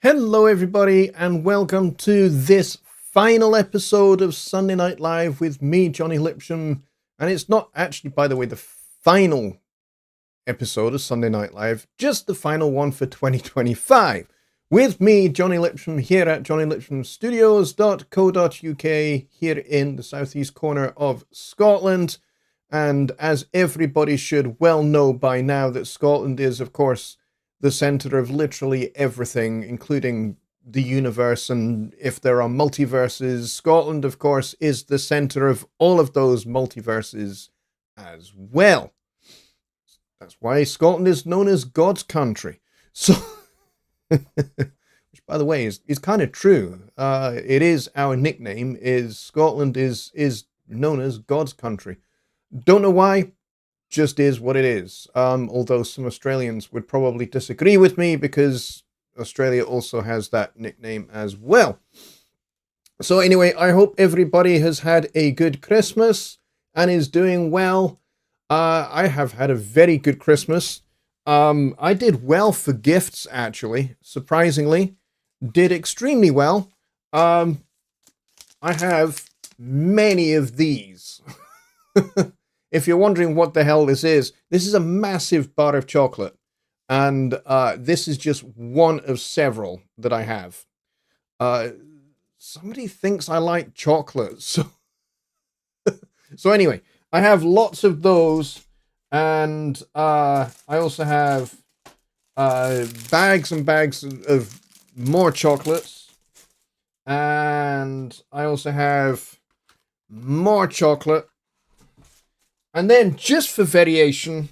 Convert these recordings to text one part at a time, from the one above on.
Hello everybody and welcome to this final episode of Sunday Night Live with me, Jonny Lipsham. And it's not actually, by the way, the final episode of Sunday Night Live, just the final one for 2025. With me, Jonny Lipsham, here at jonnylipshamstudios.co.uk, here in the southeast corner of Scotland. And as everybody should well know by now, that Scotland is, of course, the center of literally everything, including the universe. And if there are multiverses, Scotland, of course, is the center of all of those multiverses as well. That's why Scotland is known as God's country. So, which, by the way, is kind of true. It is our nickname. Is Scotland is known as God's country. Don't know why. Just is what it is. Although some Australians would probably disagree with me because Australia also has that nickname as well. So anyway, I hope everybody has had a good Christmas and is doing well. I have had a very good Christmas. I did well for gifts, actually. Surprisingly, did extremely well. I have many of these. If you're wondering what the hell this is a massive bar of chocolate. And this is just one of several that I have. Somebody thinks I like chocolate. So anyway, I have lots of those. And I also have bags and bags of more chocolates. And I also have more chocolate. And then, just for variation,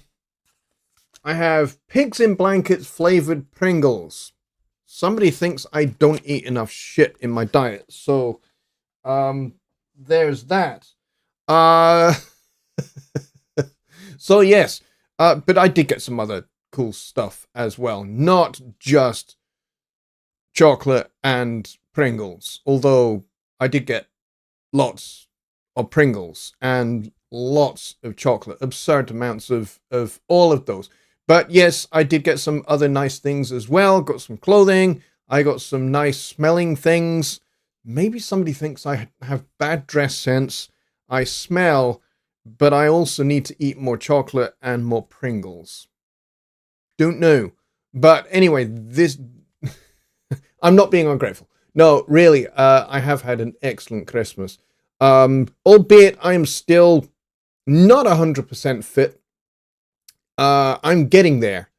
I have Pigs in Blankets flavored Pringles. Somebody thinks I don't eat enough shit in my diet, so there's that. So yes, but I did get some other cool stuff as well, not just chocolate and Pringles, although I did get lots of Pringles and lots of chocolate, absurd amounts of all of those. But yes, I did get some other nice things as well. Got some clothing. I got some nice smelling things. Maybe somebody thinks I have bad dress sense. I smell, but I also need to eat more chocolate and more Pringles. Don't know. But anyway, this... I'm not being ungrateful. No, really, I have had an excellent Christmas. Albeit I am still not 100% fit. I'm getting there.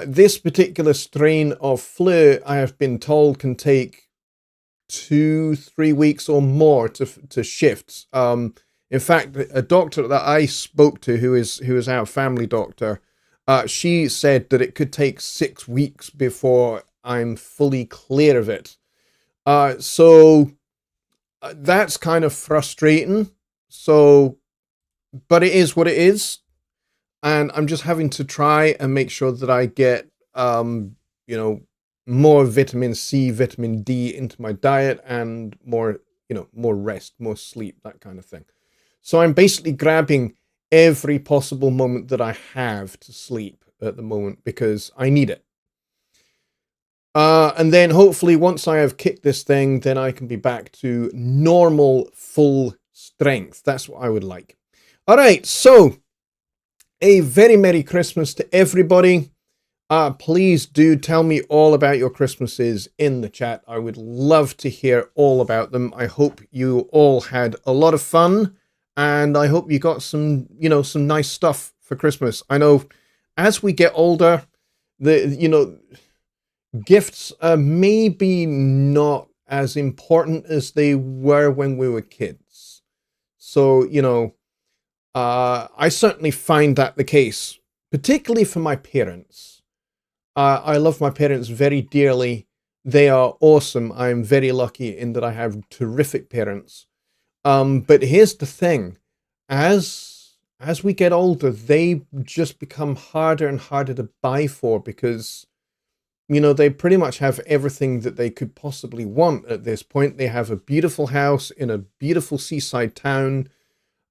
This particular strain of flu, I have been told, can take 2-3 weeks or more to shift. In fact, a doctor that I spoke to, who is our family doctor, she said that it could take 6 weeks before I'm fully clear of it. So that's kind of frustrating. So, but it is what it is. And I'm just having to try and make sure that I get, more vitamin C, vitamin D into my diet and more rest, more sleep, that kind of thing. So I'm basically grabbing every possible moment that I have to sleep at the moment because I need it. And then hopefully once I have kicked this thing, then I can be back to normal full strength. That's what I would like. All right, so a very Merry Christmas to everybody. Please do tell me all about your Christmases in the chat. I would love to hear all about them. I hope you all had a lot of fun, and I hope you got some nice stuff for Christmas. I know as we get older, gifts are maybe not as important as they were when we were kids. So, I certainly find that the case, particularly for my parents. I love my parents very dearly. They are awesome. I'm very lucky in that I have terrific parents. But here's the thing. As we get older, they just become harder and harder to buy for because, they pretty much have everything that they could possibly want at this point. They have a beautiful house in a beautiful seaside town.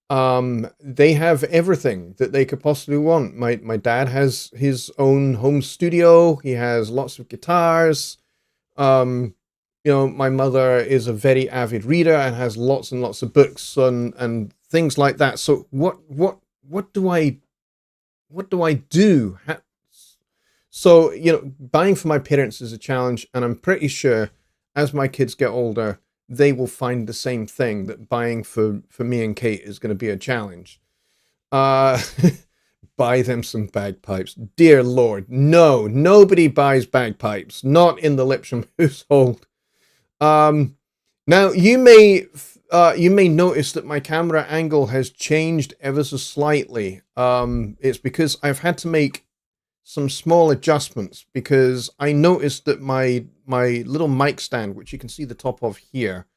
They have everything that they could possibly want. My dad has his own home studio. He has lots of guitars. My mother is a very avid reader and has lots and lots of books and things like that. So what do I do? So, buying for my parents is a challenge, and I'm pretty sure as my kids get older, they will find the same thing, that buying for me and Kate is going to be a challenge. Buy them some bagpipes. Dear Lord, no, nobody buys bagpipes, not in the Lipsham household. Now you may notice that my camera angle has changed ever so slightly. It's because I've had to make some small adjustments because I noticed that my little mic stand, which you can see the top of here,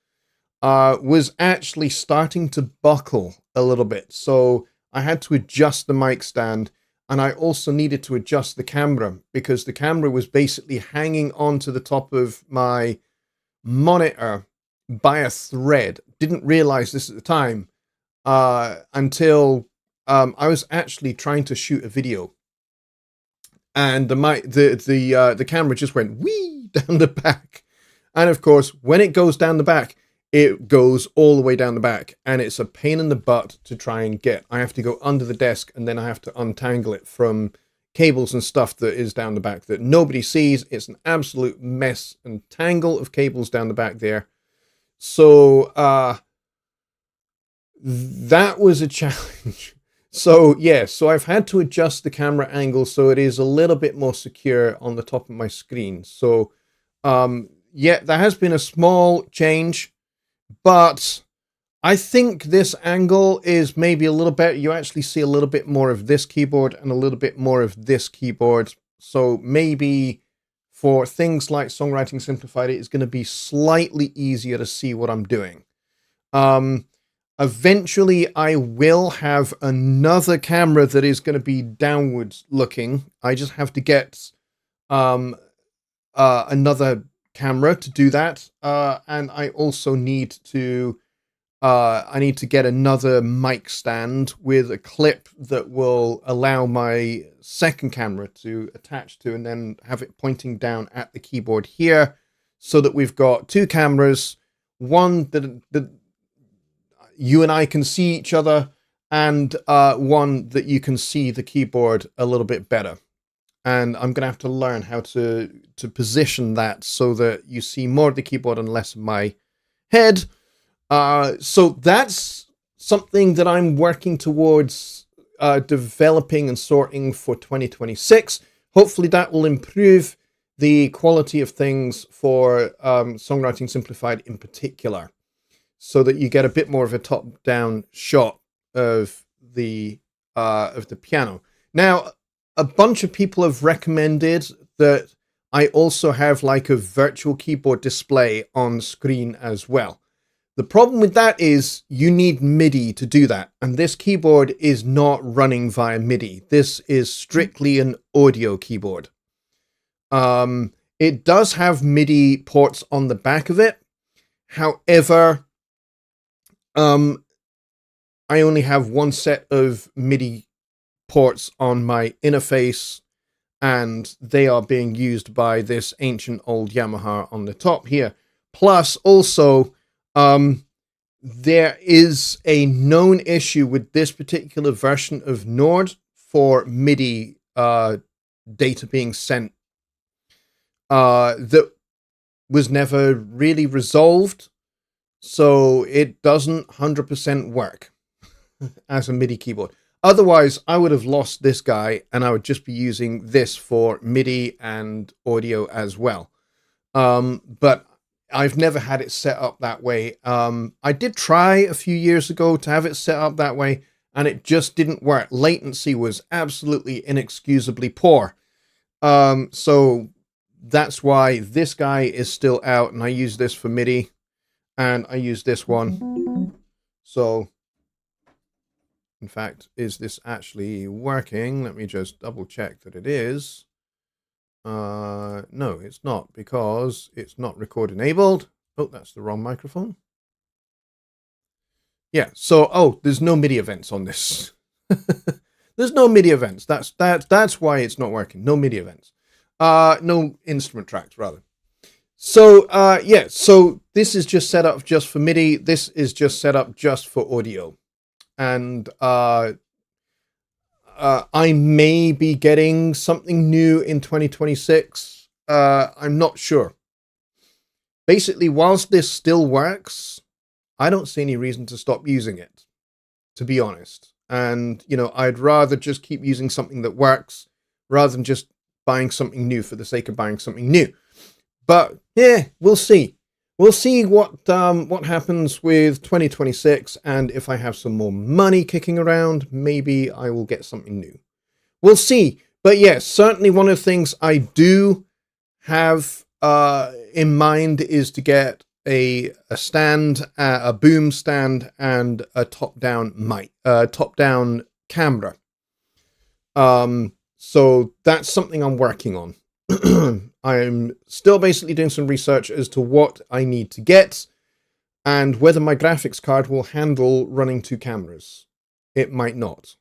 was actually starting to buckle a little bit. So I had to adjust the mic stand, and I also needed to adjust the camera because the camera was basically hanging onto the top of my monitor by a thread. Didn't realize this at the time until I was actually trying to shoot a video, and the camera just went wee down the back. And of course, when it goes down the back, it goes all the way down the back, and it's a pain in the butt to try and get. I have to go under the desk, and then I have to untangle it from cables and stuff that is down the back that nobody sees. It's an absolute mess and tangle of cables down the back there. So that was a challenge. So I've had to adjust the camera angle so it is a little bit more secure on the top of my screen. So there has been a small change, but I think this angle is maybe a little better. You actually see a little bit more of this keyboard and a little bit more of this keyboard. So maybe for things like Songwriting Simplified, it is going to be slightly easier to see what I'm doing. Eventually, I will have another camera that is going to be downwards looking. I just have to get another camera to do that. And I also need to get another mic stand with a clip that will allow my second camera to attach to, and then have it pointing down at the keyboard here, so that we've got two cameras, one that you and I can see each other, and one that you can see the keyboard a little bit better. And I'm going to have to learn how to position that so that you see more of the keyboard and less of my head. So that's something that I'm working towards developing and sorting for 2026. Hopefully that will improve the quality of things for Songwriting Simplified in particular, so that you get a bit more of a top-down shot of the piano. Now, a bunch of people have recommended that I also have like a virtual keyboard display on screen as well. The problem with that is you need MIDI to do that, and this keyboard is not running via MIDI. This is strictly an audio keyboard. It does have MIDI ports on the back of it. However, I only have one set of MIDI ports on my interface, and they are being used by this ancient old Yamaha on the top here. Plus, also, there is a known issue with this particular version of Nord for MIDI data being sent that was never really resolved, so it doesn't 100% work as a MIDI keyboard. Otherwise, I would have lost this guy, and I would just be using this for MIDI and audio as well. But I've never had it set up that way. I did try a few years ago to have it set up that way, and it just didn't work. Latency was absolutely inexcusably poor. So that's why this guy is still out, and I use this for MIDI, and I use this one. So, in fact, is this actually working? Let me just double check that it is. No, it's not, because it's not record enabled. Oh, that's the wrong microphone. Yeah, so, there's no MIDI events on this. There's no MIDI events. That's why it's not working. No MIDI events. No instrument tracks, rather. So, yeah, so this is just set up just for MIDI. This is just set up just for audio. And I may be getting something new in 2026. I'm not sure. Basically, whilst this still works, I don't see any reason to stop using it, to be honest. And, I'd rather just keep using something that works rather than just buying something new for the sake of buying something new. But yeah, we'll see. We'll see what happens with 2026, and if I have some more money kicking around, maybe I will get something new. We'll see. But yes, certainly one of the things I do have in mind is to get a stand, a boom stand, and a top-down mic, top-down camera. So that's something I'm working on. I'm still basically doing some research as to what I need to get and whether my graphics card will handle running 2 cameras. It might not.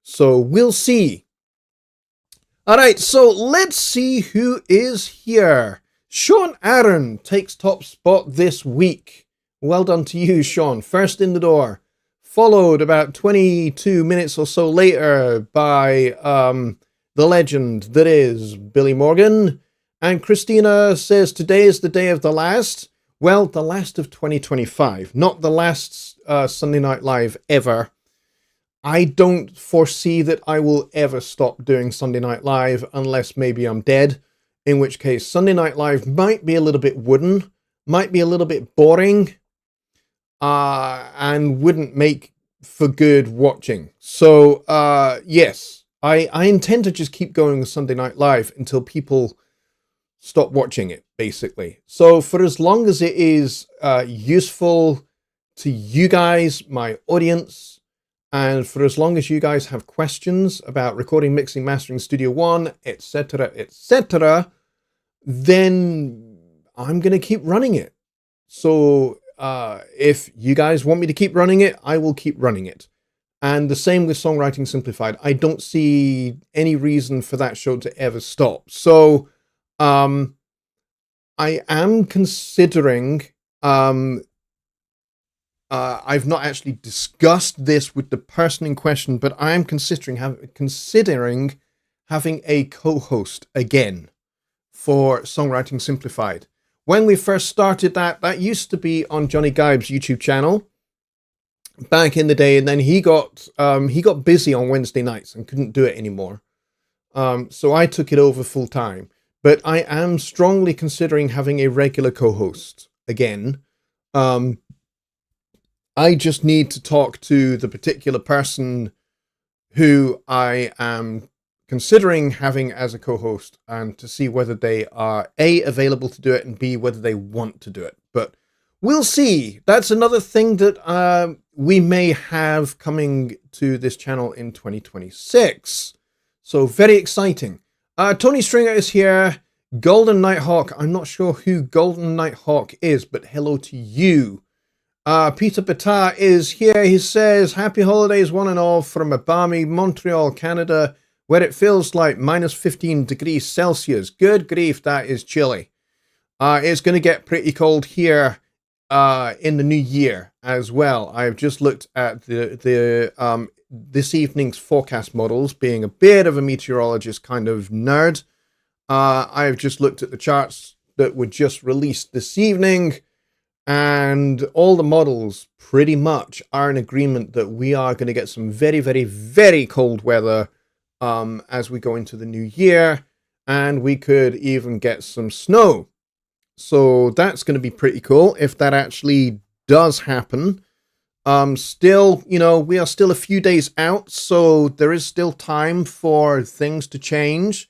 So we'll see. All right, so let's see who is here. Sean Aaron takes top spot this week. Well done to you, Sean. First in the door. Followed about 22 minutes or so later by the legend that is Billy Morgan. And Christina says today is the day of the last. Well, the last of 2025, not the last Sunday Night Live ever. I don't foresee that I will ever stop doing Sunday Night Live unless maybe I'm dead, in which case Sunday Night Live might be a little bit wooden, might be a little bit boring, and wouldn't make for good watching. So, yes, I intend to just keep going with Sunday Night Live until people stop watching it, basically. So for as long as it is useful to you guys, my audience, and for as long as you guys have questions about recording, mixing, mastering, Studio One, etc., then I'm going to keep running it. So if you guys want me to keep running it, I will keep running it. And the same with Songwriting Simplified. I don't see any reason for that show to ever stop. So I am considering, I've not actually discussed this with the person in question, but I am considering having a co-host again for Songwriting Simplified. When we first started that used to be on Jonny Gibe's YouTube channel back in the day, and then he got busy on Wednesday nights and couldn't do it anymore. So I took it over full time. But I am strongly considering having a regular co-host again. I just need to talk to the particular person who I am considering having as a co-host and to see whether they are A, available to do it, and B, whether they want to do it. But we'll see. That's another thing that we may have coming to this channel in 2026. So very exciting. Tony Stringer is here. Golden Nighthawk. I'm not sure who Golden Nighthawk is, but hello to you. Peter Bata is here. He says, happy holidays one and all from a balmy Montreal, Canada, where it feels like minus 15 degrees Celsius. Good grief, that is chilly. It's going to get pretty cold here in the new year as well. I've just looked at the this evening's forecast models, being a bit of a meteorologist kind of nerd. I've just looked at the charts that were just released this evening, and all the models pretty much are in agreement that we are going to get some very, very, very cold weather as we go into the new year, and we could even get some snow. So that's going to be pretty cool if that actually does happen. Still, we are still a few days out, so there is still time for things to change.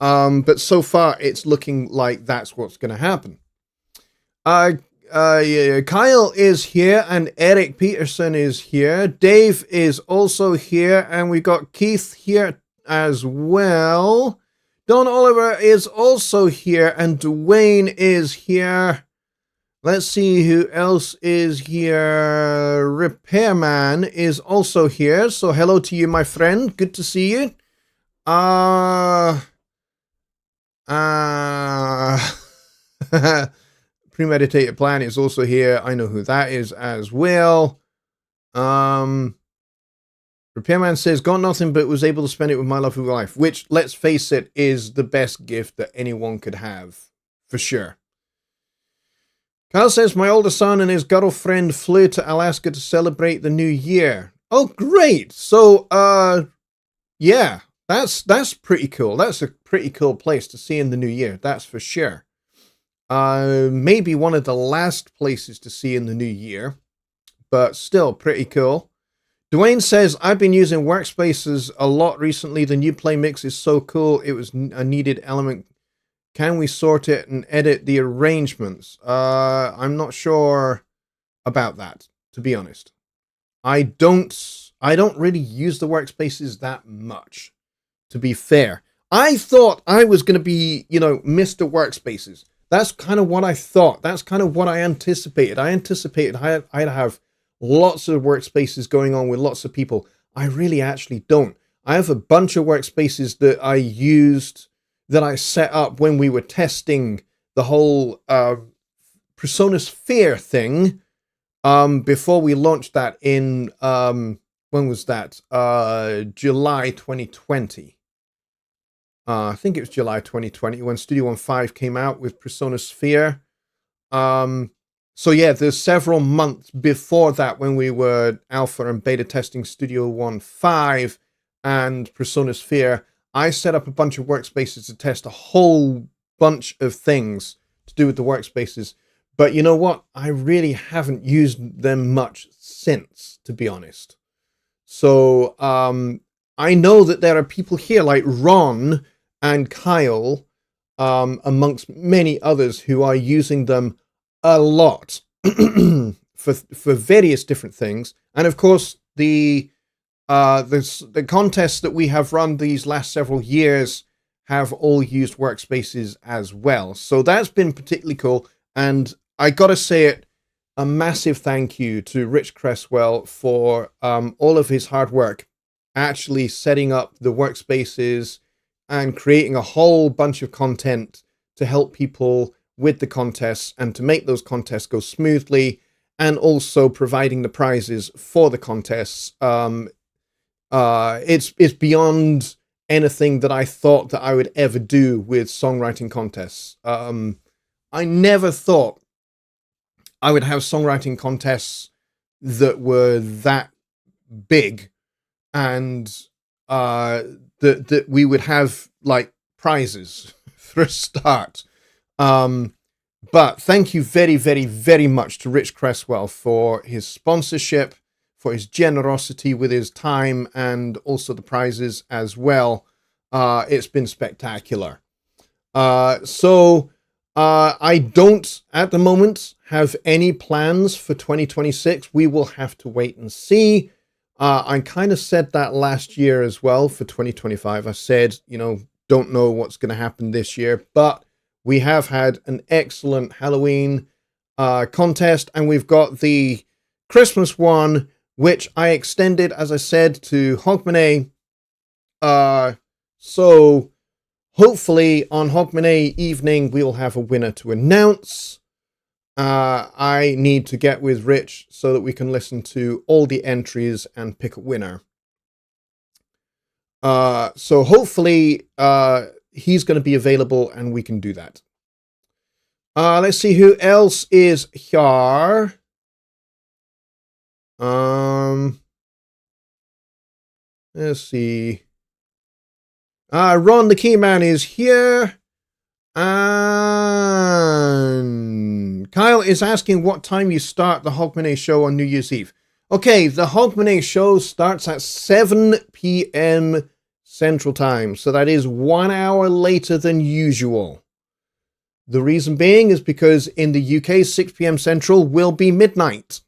But so far, it's looking like that's what's going to happen. Yeah, Kyle is here, and Eric Peterson is here. Dave is also here, and we got Keith here as well. Don Oliver is also here, and Dwayne is here. Let's see who else is here. Repairman is also here. So hello to you, my friend. Good to see you. Premeditated Plan is also here. I know who that is as well. Repairman says, got nothing but was able to spend it with my lovely wife, which, let's face it, is the best gift that anyone could have. For sure. Kyle says, my older son and his girlfriend flew to Alaska to celebrate the new year. Oh, great. So, yeah, that's pretty cool. That's a pretty cool place to see in the new year. That's for sure. Maybe one of the last places to see in the new year, but still pretty cool. Dwayne says, I've been using workspaces a lot recently. The new play mix is so cool. It was a needed element. Can we sort it and edit the arrangements? I'm not sure about that, to be honest. I don't really use the workspaces that much, to be fair. I thought I was going to be, Mr. Workspaces. That's kind of what I thought. That's kind of what I anticipated. I anticipated I'd have lots of workspaces going on with lots of people. I really actually don't. I have a bunch of workspaces that I used, that I set up when we were testing the whole Persona Sphere thing before we launched that in, when was that? July 2020. I think it was July 2020 when Studio One 5 came out with Persona Sphere. So yeah, there's several months before that when we were alpha and beta testing Studio One 5 and Persona Sphere. I set up a bunch of workspaces to test a whole bunch of things to do with the workspaces. But you know what? I really haven't used them much since, to be honest. So I know that there are people here like Ron and Kyle, amongst many others, who are using them a lot for various different things. And of course, the contests that we have run these last several years have all used workspaces as well. So that's been particularly cool. And I gotta say it, a massive thank you to Rich Cresswell for all of his hard work, actually setting up the workspaces and creating a whole bunch of content to help people with the contests and to make those contests go smoothly, and also providing the prizes for the contests. It's beyond anything that I thought that I would ever do with songwriting contests. I never thought I would have songwriting contests that were that big, and that we would have like prizes for a start. But thank you very, very, very much to Rich Cresswell for his sponsorship, for his generosity with his time, and also the prizes as well. It's been spectacular. So I don't, at the moment, have any plans for 2026. We will have to wait and see. I kind of said that last year as well for 2025. I said, don't know what's going to happen this year, but we have had an excellent Halloween contest, and we've got the Christmas one, which I extended, as I said, to Hogmanay. So hopefully on Hogmanay evening, we'll have a winner to announce. I need to get with Rich so that we can listen to all the entries and pick a winner. So hopefully he's going to be available and we can do that. Let's see who else is here. Let's see. Ron the Keyman is here. And Kyle is asking what time you start the Hogmanay show on New Year's Eve. Okay, the Hogmanay show starts at 7 p.m. Central Time, so that is 1 hour later than usual. The reason being is because in the UK, 6 p.m. Central will be midnight.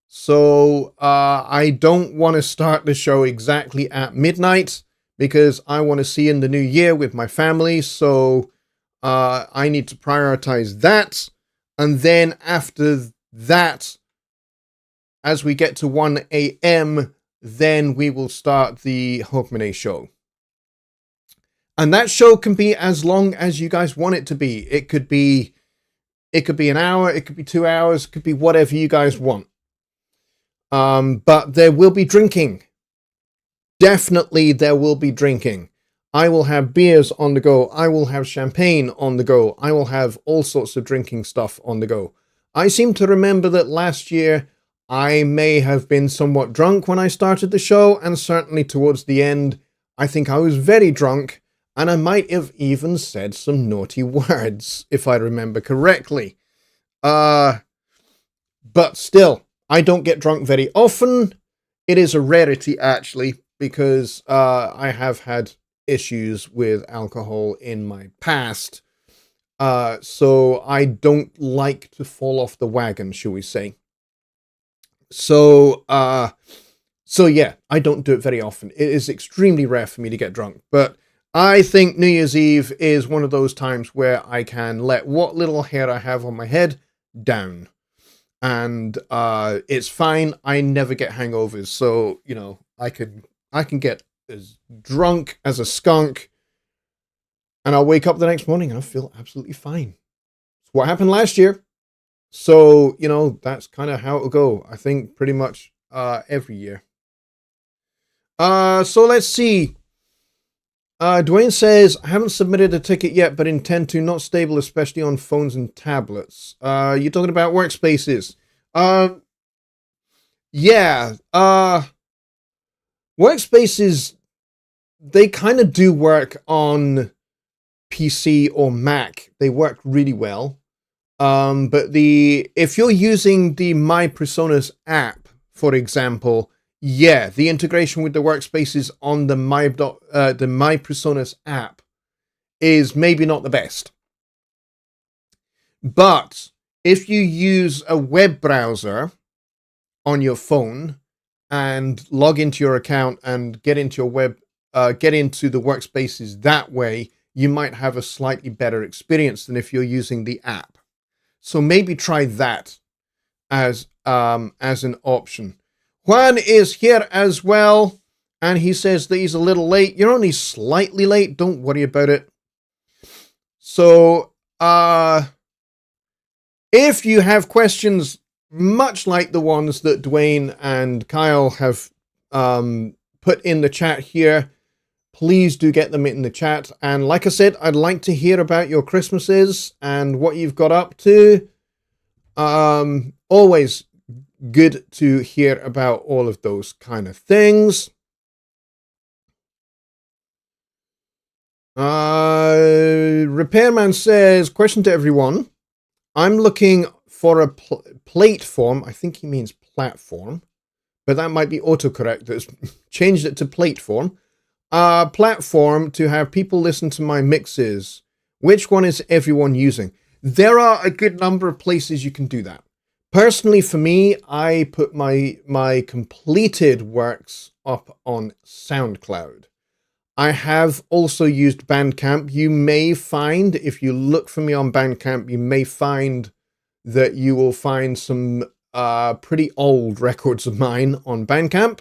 So I don't want to start the show exactly at midnight because I want to see in the new year with my family. So I need to prioritize that. And then after that, as we get to 1 a.m., then we will start the Hogmanay show. And that show can be as long as you guys want it to be. It could be an hour, it could be 2 hours, it could be whatever you guys want. But there will be drinking. Definitely there will be drinking. I will have beers on the go. I will have champagne on the go. I will have all sorts of drinking stuff on the go. I seem to remember that last year I may have been somewhat drunk when I started the show, and certainly towards the end, I think I was very drunk, and I might have even said some naughty words, if I remember correctly. But still, I don't get drunk very often. It is a rarity, actually, because I have had issues with alcohol in my past. So I don't like to fall off the wagon, shall we say. So yeah, I don't do it very often. It is extremely rare for me to get drunk, but I think New Year's Eve is one of those times where I can let what little hair I have on my head down. And it's fine. I never get hangovers, so you know I can get as drunk as a skunk, and I'll wake up the next morning and I'll feel absolutely fine. It's what happened last year, so you know that's kind of how it'll go. I think pretty much every year. So let's see. Dwayne says, I haven't submitted a ticket yet, but intend to. Not stable, especially on phones and tablets. You're talking about workspaces. Yeah. Workspaces, they kind of do work on PC or Mac. They work really well. But if you're using the My Personas app, for example, yeah, the integration with the workspaces on the My Personas app is maybe not the best. But if you use a web browser on your phone and log into your account and get into the workspaces that way, you might have a slightly better experience than if you're using the app. So maybe try that as an option. Juan is here as well, and he says that he's a little late. You're only slightly late. Don't worry about it. So, if you have questions much like the ones that Dwayne and Kyle have put in the chat here, please do get them in the chat. And like I said, I'd like to hear about your Christmases and what you've got up to. Always good to hear about all of those kind of things. Repairman says, question to everyone. I'm looking for a platform. I think he means platform, but that might be autocorrect that's changed it to platform. Platform to have people listen to my mixes. Which one is everyone using? There are a good number of places you can do that. Personally, for me, I put my completed works up on SoundCloud. I have also used Bandcamp. You may find, if you look for me on Bandcamp, you may find that you will find some pretty old records of mine on Bandcamp.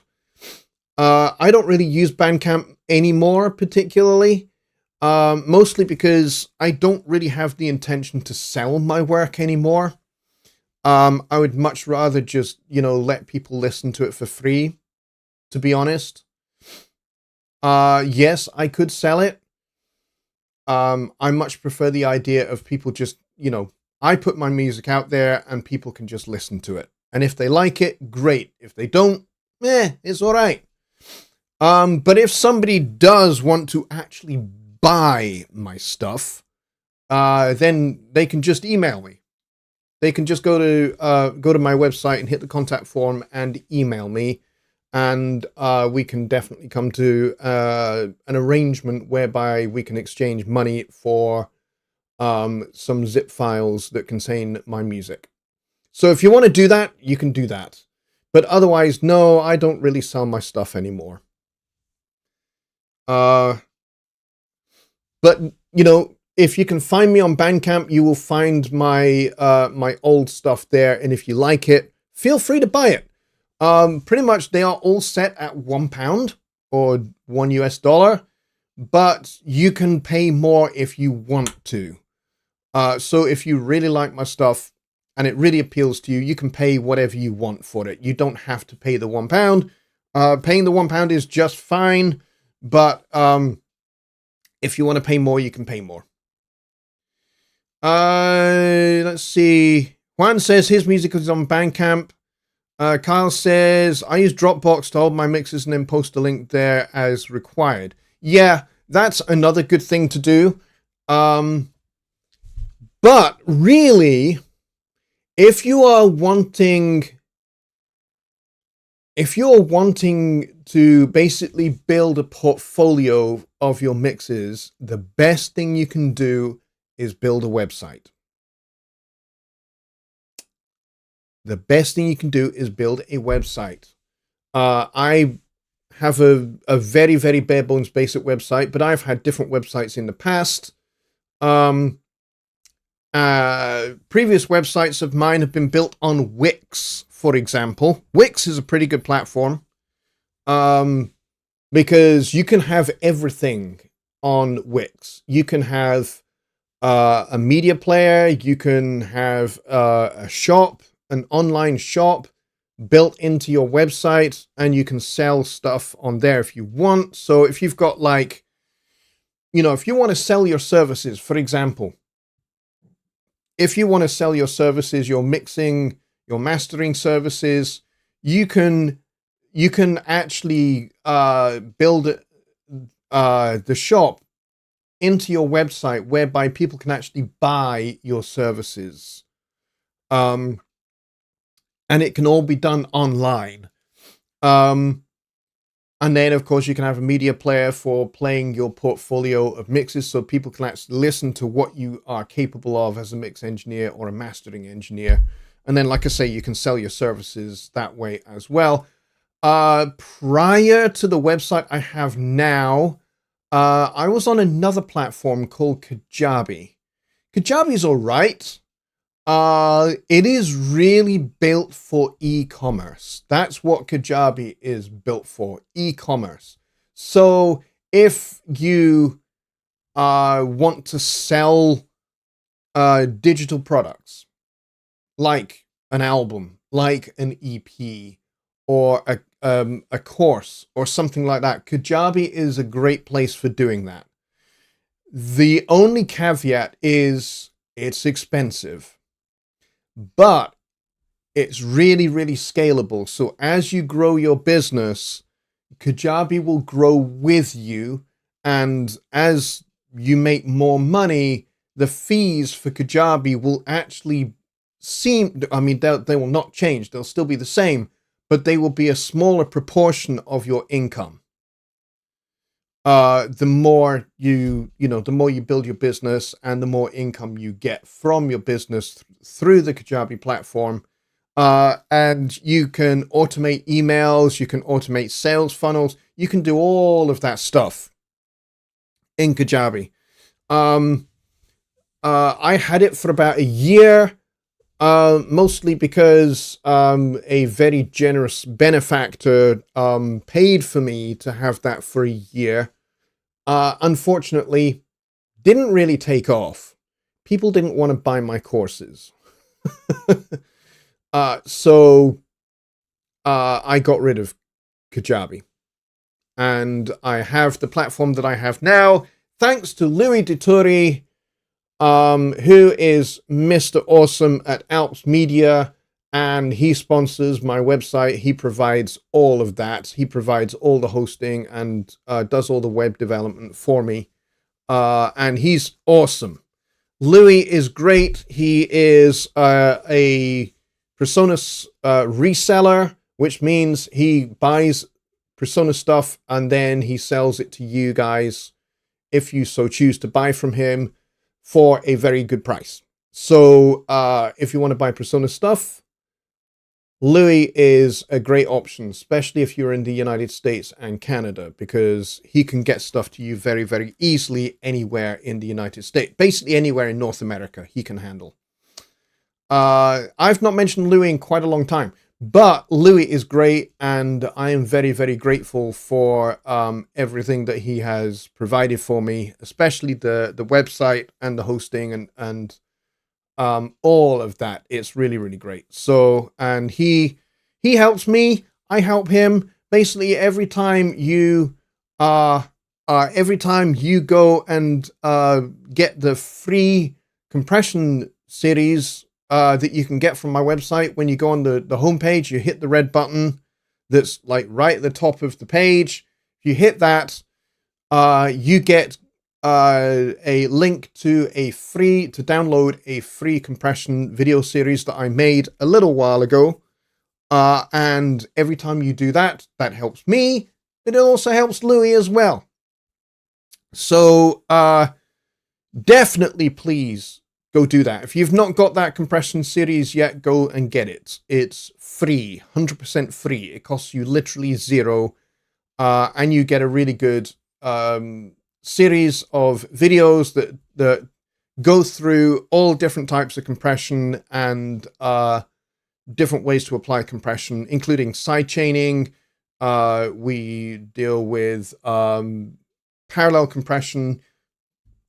I don't really use Bandcamp anymore, particularly. Mostly because I don't really have the intention to sell my work anymore. I would much rather just, let people listen to it for free, to be honest. Yes, I could sell it. I much prefer the idea of people just, I put my music out there and people can just listen to it. And if they like it, great. If they don't, it's all right. But if somebody does want to actually buy my stuff, then they can just email me. They can just go to my website and hit the contact form and email me, and we can definitely come to an arrangement whereby we can exchange money for some zip files that contain my music. So if you want to do that, you can do that. But otherwise, no, I don't really sell my stuff anymore. But, you know, if you can find me on Bandcamp, you will find my my old stuff there. And if you like it, feel free to buy it. Pretty much they are all set at £1 or $1, but you can pay more if you want to. So if you really like my stuff and it really appeals to you, you can pay whatever you want for it. You don't have to pay the £1. Paying the £1 is just fine, but if you want to pay more, you can pay more. Let's see. Juan says his music is on Bandcamp. Kyle says, I use Dropbox to hold my mixes and then post a link there as required. Yeah, that's another good thing to do. But really, if you're wanting to basically build a portfolio of your mixes, the best thing you can do is build a website. The best thing you can do is build a website. I have a very, very bare bones basic website, but I've had different websites in the past. Previous websites of mine have been built on Wix, for example. Wix is a pretty good platform because you can have everything on Wix. You can have a media player, you can have a shop, an online shop built into your website, and you can sell stuff on there if you want. So if you've got like, you know, if you want to sell your services, for example, if you want to sell your services, your mixing, your mastering services, you can actually build the shop into your website whereby people can actually buy your services. And it can all be done online. And then, of course, you can have a media player for playing your portfolio of mixes so people can actually listen to what you are capable of as a mix engineer or a mastering engineer. And then, like I say, you can sell your services that way as well. Prior to the website I have now, I was on another platform called Kajabi. Kajabi's all right. It is really built for e-commerce. That's what Kajabi is built for, e-commerce. So if you want to sell digital products, like an album, like an EP, or a course, or something like that, Kajabi is a great place for doing that. The only caveat is it's expensive. But it's really, really scalable. So as you grow your business, Kajabi will grow with you. And as you make more money, the fees for Kajabi will actually they will not change. They'll still be the same, but they will be a smaller proportion of your income. The more you build your business and the more income you get from your business through the Kajabi platform. And you can automate emails, you can automate sales funnels, you can do all of that stuff in Kajabi. I had it for about a year, mostly because a very generous benefactor paid for me to have that for a year. Unfortunately, didn't really take off. People didn't want to buy my courses. So I got rid of Kajabi. And I have the platform that I have now, thanks to Louis Dittori, who is Mr. Awesome at Alps Media, and he sponsors my website. He provides all of that. He provides all the hosting and does all the web development for me. And he's awesome. Louis is great. He is a PreSonus reseller, which means he buys PreSonus stuff and then he sells it to you guys if you so choose to buy from him for a very good price. So if you want to buy PreSonus stuff, Louis is a great option, especially if you're in the United States and Canada, because he can get stuff to you very, very easily anywhere in the United States. Basically anywhere in North America he can handle. I've not mentioned Louis in quite a long time, but Louis is great, and I am very, very grateful for everything that he has provided for me, especially the website and the hosting and all of that. It's really, really great. So, and he helps me, I help him. Basically every time you go and get the free compression series that you can get from my website, when you go on the homepage, you hit the red button that's like right at the top of the page. If you hit that, you get a link to download a free compression video series that I made a little while ago. And every time you do that, that helps me, but it also helps Louis as well. So definitely please go do that. If you've not got that compression series yet, go and get it. It's free, 100% free. It costs you literally zero. And you get a really good series of videos that go through all different types of compression and different ways to apply compression, including side chaining. We deal with parallel compression,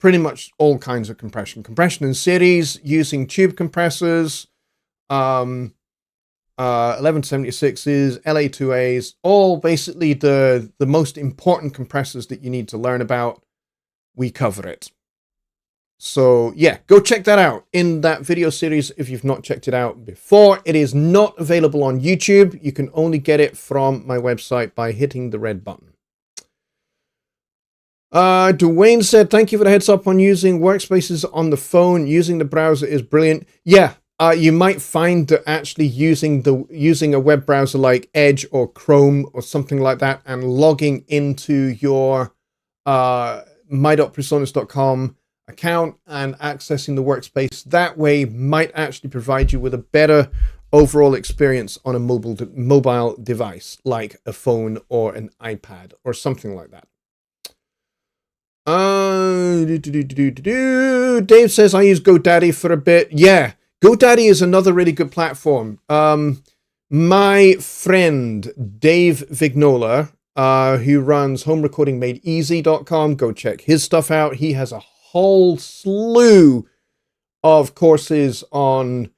pretty much all kinds of compression in series using tube compressors, 1176s, LA2As, all basically the most important compressors that you need to learn about. We cover it. So yeah, go check that out in that video series if you've not checked it out before. It is not available on YouTube. You can only get it from my website by hitting the red button. Dwayne said, thank you for the heads up on using workspaces on the phone. Using the browser is brilliant. Yeah, you might find that actually using a web browser like Edge or Chrome or something like that and logging into your my.presonus.com account and accessing the workspace that way might actually provide you with a better overall experience on a mobile device like a phone or an iPad or something like that. Dave says I use GoDaddy for a bit. Yeah, GoDaddy is another really good platform. My friend Dave Vignola, who runs homerecordingmadeeasy.com, go check his stuff out. He has a whole slew of courses on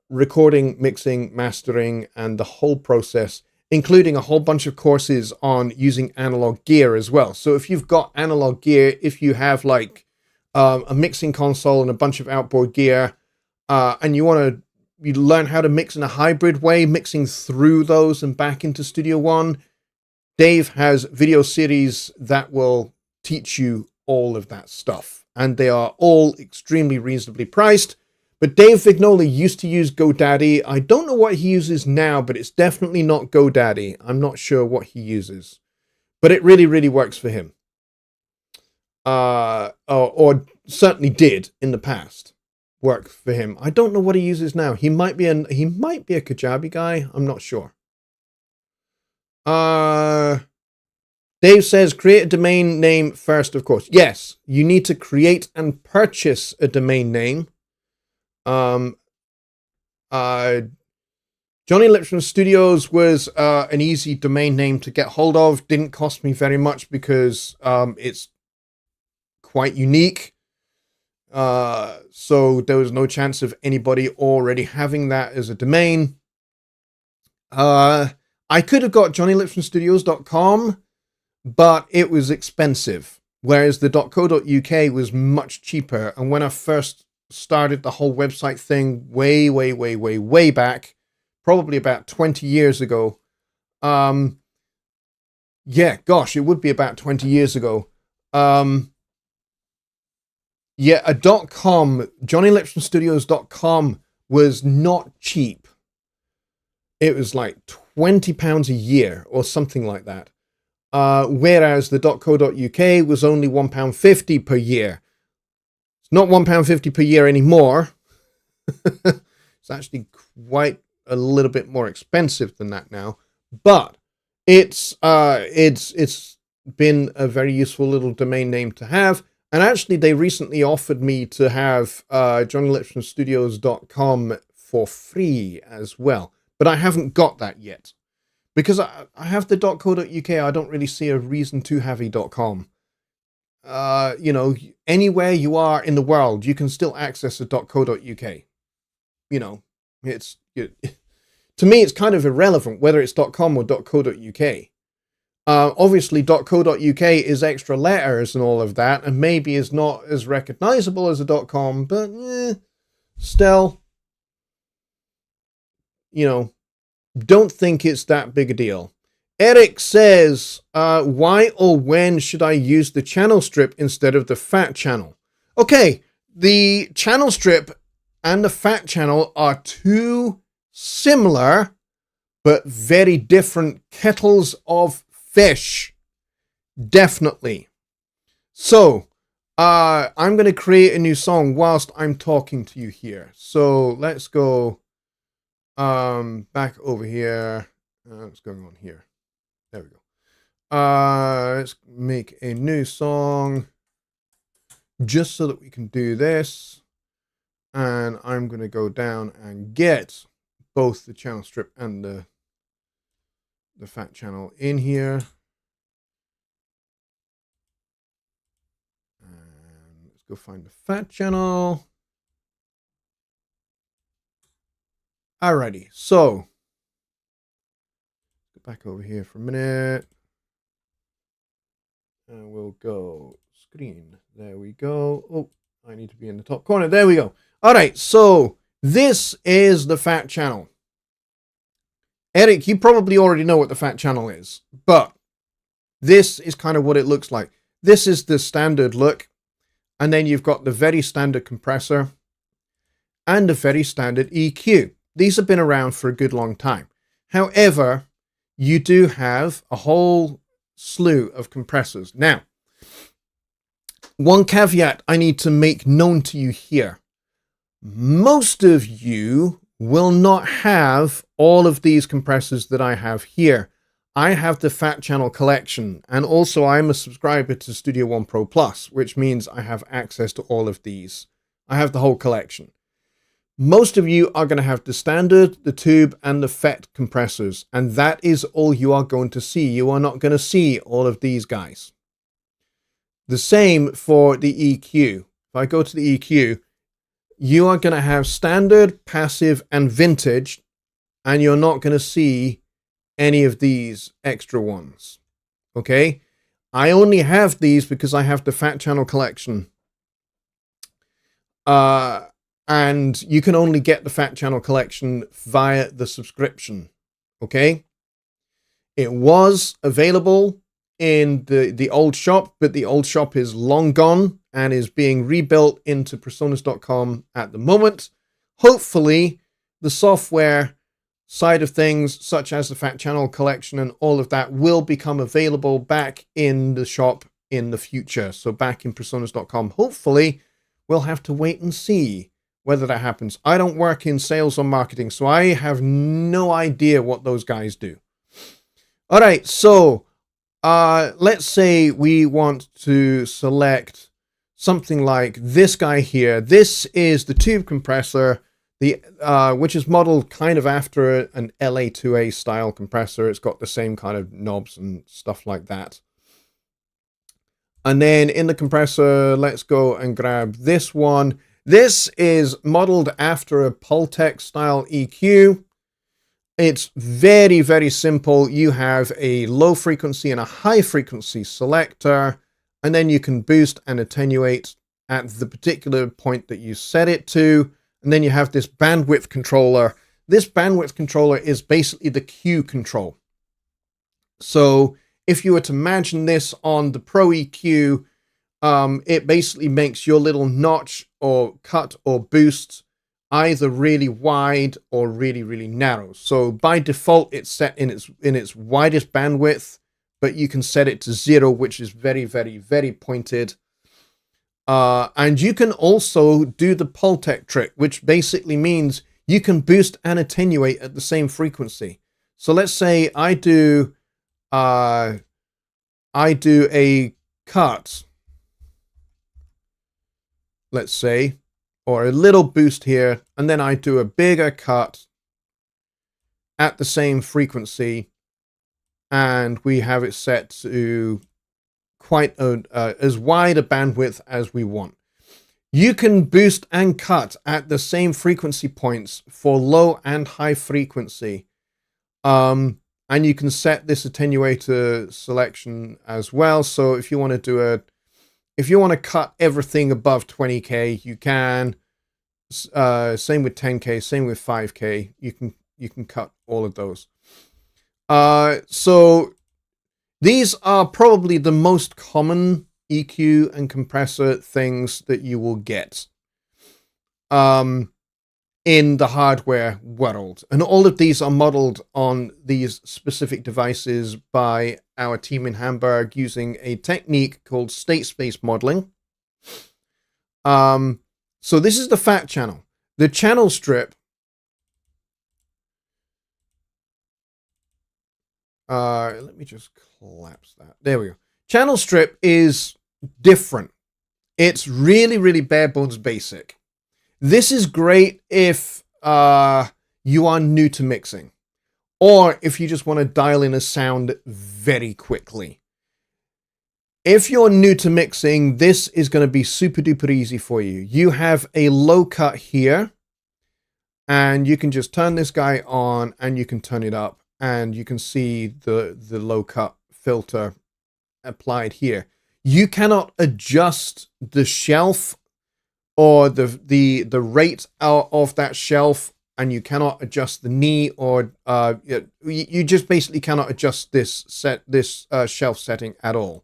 recording, mixing, mastering, and the whole process, including a whole bunch of courses on using analog gear as well. So if you've got analog gear, if you have like a mixing console and a bunch of outboard gear, and you learn how to mix in a hybrid way, mixing through those and back into Studio One, Dave has video series that will teach you all of that stuff. And they are all extremely reasonably priced. But Dave Vignola used to use GoDaddy. I don't know what he uses now, but it's definitely not GoDaddy. I'm not sure what he uses. But it really, really works for him. Or certainly did in the past work for him. I don't know what he uses now. He might be a Kajabi guy. I'm not sure. Dave says, create a domain name first, of course. Yes, you need to create and purchase a domain name. Jonny Lipsham Studios was an easy domain name to get hold of. Didn't cost me very much because it's quite unique. So there was no chance of anybody already having that as a domain. I could have got johnnylipshamstudios.com, but it was expensive, whereas the .co.uk was much cheaper. And when I first started the whole website thing way back, probably about 20 years ago. Yeah, gosh, it would be about 20 years ago. Yeah, a .com, JonnyLipshamStudios.com was not cheap. It was like £20 a year or something like that. Whereas the .co.uk was only £1.50 per year. It's not £1.50 per year anymore. It's actually quite a little bit more expensive than that now. But it's been a very useful little domain name to have. And actually, they recently offered me to have JonnyLipshamStudios.com for free as well. But I haven't got that yet. Because I have the .co.uk, I don't really see a reason to have a .com. You know, anywhere you are in the world, you can still access a .co.uk. You know, to me, it's kind of irrelevant whether it's .com or .co.uk. Obviously, .co.uk is extra letters and all of that, and maybe is not as recognizable as a .com, but still, you know, don't think it's that big a deal. Eric says, why or when should I use the channel strip instead of the fat channel? Okay, the channel strip and the fat channel are two similar but very different kettles of fish. Definitely. So, I'm going to create a new song whilst I'm talking to you here. So let's go back over here. What's going on here? There we go. Let's make a new song just so that we can do this. And I'm going to go down and get both the channel strip and the fat channel in here. And let's go find the fat channel. Alrighty, so go back over here for a minute. And we'll go screen. There we go. Oh, I need to be in the top corner. There we go. All right, so this is the fat channel. Eric, you probably already know what the fat channel is, but this is kind of what it looks like. This is the standard look, and then you've got the very standard compressor and the very standard EQ. These have been around for a good long time. However, you do have a whole slew of compressors. Now, one caveat I need to make known to you here. Most of you will not have all of these compressors that I have here. I have the Fat Channel collection, and also I'm a subscriber to Studio One Pro Plus, which means I have access to all of these. I have the whole collection. Most of you are going to have the standard, the tube, and the FET compressors, and that is all you are going to see. You are not going to see all of these guys. The same for the EQ. If I go to the EQ, you are going to have standard, passive, and vintage, and you're not going to see any of these extra ones. Okay? I only have these because I have the Fat Channel collection. And you can only get the Fat Channel collection via the subscription. Okay? It was available in the old shop, but the old shop is long gone and is being rebuilt into personas.com at the moment. Hopefully, the software side of things, such as the Fat Channel collection and all of that, will become available back in the shop in the future. So back in personas.com. Hopefully, we'll have to wait and see whether that happens. I don't work in sales or marketing, so I have no idea what those guys do. All right, so let's say we want to select something like this guy here. This is the tube compressor, which is modeled kind of after an LA2A style compressor. It's got the same kind of knobs and stuff like that. And then in the compressor, let's go and grab this one. This is modeled after a Pultec style EQ. It's very, very simple. You have a low frequency and a high frequency selector, and then you can boost and attenuate at the particular point that you set it to. And then you have this bandwidth controller. This bandwidth controller is basically the Q control. So if you were to imagine this on the Pro EQ, it basically makes your little notch or cut or boost either really wide or really, really narrow. So by default, it's set in its widest bandwidth, but you can set it to 0, which is very, very, very pointed. And you can also do the Pultec trick, which basically means you can boost and attenuate at the same frequency. So let's say I do a cut, let's say, or a little boost here, and then I do a bigger cut at the same frequency, and we have it set to quite as wide a bandwidth as we want. You can boost and cut at the same frequency points for low and high frequency. And you can set this attenuator selection as well. So if you want to cut everything above 20K, you can. Same with 10K, same with 5K. You can cut all of those. So these are probably the most common EQ and compressor things that you will get in the hardware world. And all of these are modeled on these specific devices by our team in Hamburg using a technique called state space modeling. So this is the fat channel. The channel strip, let me just collapse that. There we go. Channel strip is different. It's really, really bare bones basic. This is great if you are new to mixing, or if you just want to dial in a sound very quickly. If you're new to mixing, this is going to be super duper easy for you. You have a low cut here, and you can just turn this guy on, and you can turn it up, and you can see the low cut filter applied here. You cannot adjust the shelf or the rate out of that shelf, and you cannot adjust the knee, or you just basically cannot adjust this shelf setting at all.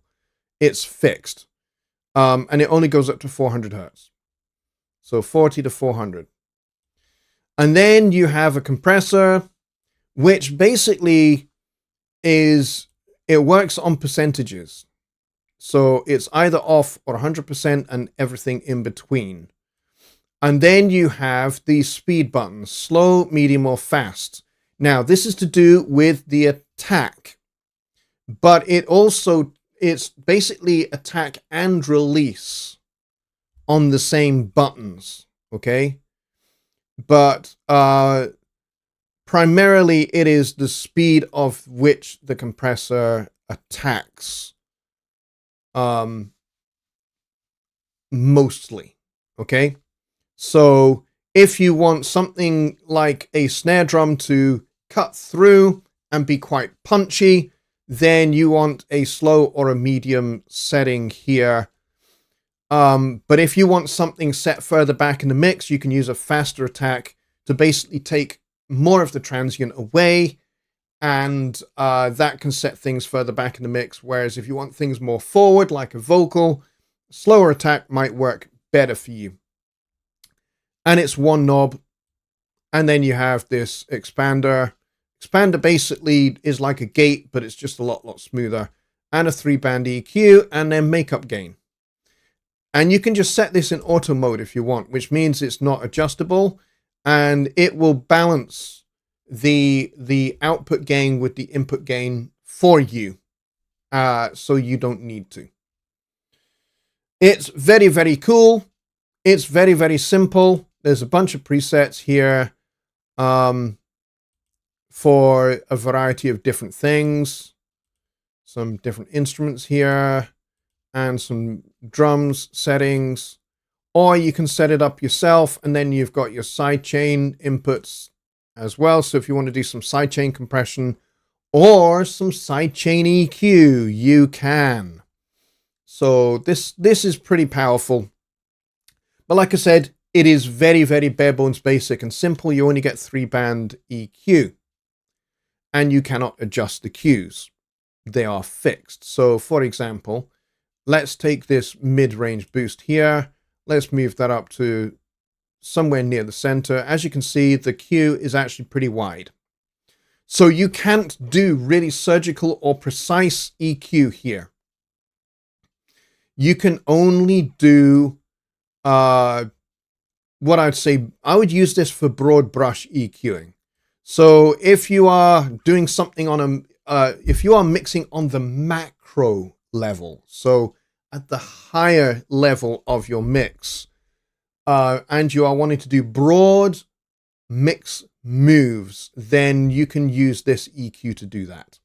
It's fixed, and it only goes up to 400 hertz, so 40 to 400. And then you have a compressor, which basically it works on percentages. So it's either off or 100% and everything in between. And then you have these speed buttons, slow, medium, or fast. Now, this is to do with the attack, but it's basically attack and release on the same buttons, okay? But primarily it is the speed of which the compressor attacks. Mostly, okay? So if you want something like a snare drum to cut through and be quite punchy, then you want a slow or a medium setting here. But if you want something set further back in the mix, you can use a faster attack to basically take more of the transient away, and that can set things further back in the mix. Whereas if you want things more forward, like a vocal, slower attack might work better for you. And it's one knob. And then you have this expander. Expander basically is like a gate, but it's just a lot smoother. And a 3-band EQ, and then makeup gain. And you can just set this in auto mode if you want, which means it's not adjustable, and it will balance the output gain with the input gain for you, so you don't need to. It's very, very cool. It's very, very simple. There's a bunch of presets here for a variety of different things. Some different instruments here, and some drums settings. Or you can set it up yourself, and then you've got your sidechain inputs as well. So if you want to do some sidechain compression or some sidechain EQ, you can. So this is pretty powerful. But like I said, it is very, very bare bones basic and simple. You only get 3-band EQ, and you cannot adjust the cues. They are fixed. So for example, let's take this mid-range boost here. Let's move that up to somewhere near the center. As you can see, the Q is actually pretty wide. So you can't do really surgical or precise EQ here. You can only do what I'd say, I would use this for broad brush EQing. So if you are doing something on if you are mixing on the macro level, so at the higher level of your mix, and you are wanting to do broad mix moves, then you can use this EQ to do that.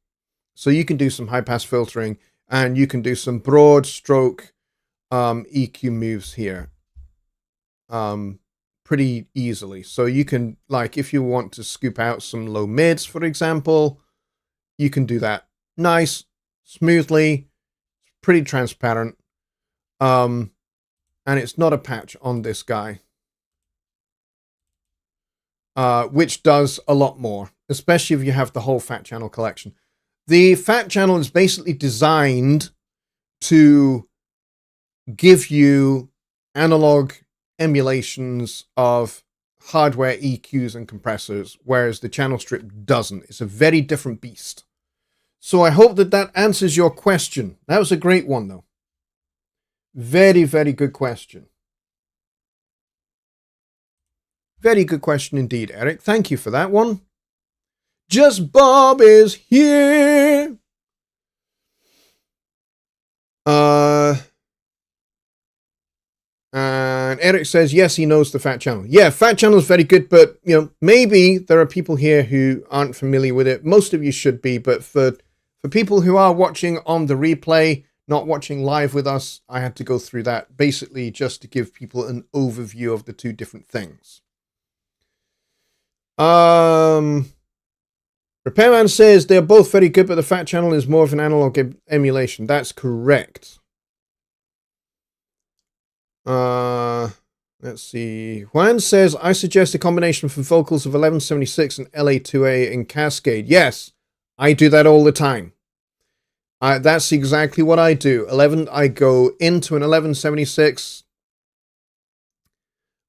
So you can do some high pass filtering and you can do some broad stroke EQ moves here pretty easily. So you can, like, if you want to scoop out some low mids, for example, you can do that nice, smoothly, pretty transparent. And it's not a patch on this guy, which does a lot more, especially if you have the whole fat channel collection. The fat channel is basically designed to give you analog emulations of hardware EQs and compressors, whereas the channel strip doesn't. It's a very different beast. So I hope that that answers your question. That was a great one, though. Very, very good question. Very good question indeed, Eric. Thank you for that one. Just Bob is here. And Eric says, yes, he knows the fat channel. Yeah, fat channel is very good, but, you know, maybe there are people here who aren't familiar with it. Most of you should be, but for people who are watching on the replay, not watching live with us, I had to go through that basically just to give people an overview of the two different things. Repairman says they're both very good, but the fat channel is more of an analog emulation. That's correct. Let's see. Juan says, I suggest a combination for vocals of 1176 and LA2A in Cascade. Yes, I do that all the time. That's exactly what I do. I go into an 1176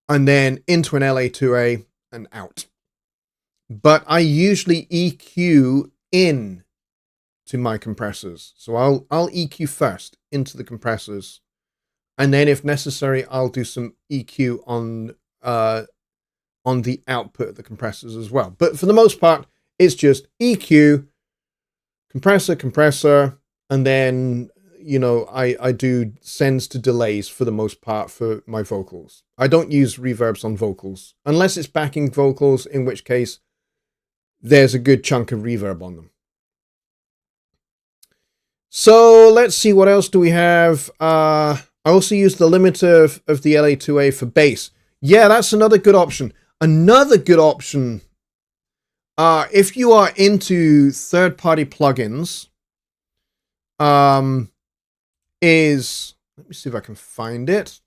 and then into an LA2A and out. But I usually EQ in to my compressors. So I'll EQ first into the compressors. And then if necessary, I'll do some EQ on the output of the compressors as well. But for the most part, it's just EQ, compressor, and then, you know, I do sends to delays for the most part for my vocals. I don't use reverbs on vocals, unless it's backing vocals, in which case there's a good chunk of reverb on them. So let's see, what else do we have? I also use the limiter of the LA2A for bass. Yeah, that's another good option. Another good option, if you are into third-party plugins, is, let me see if I can find it.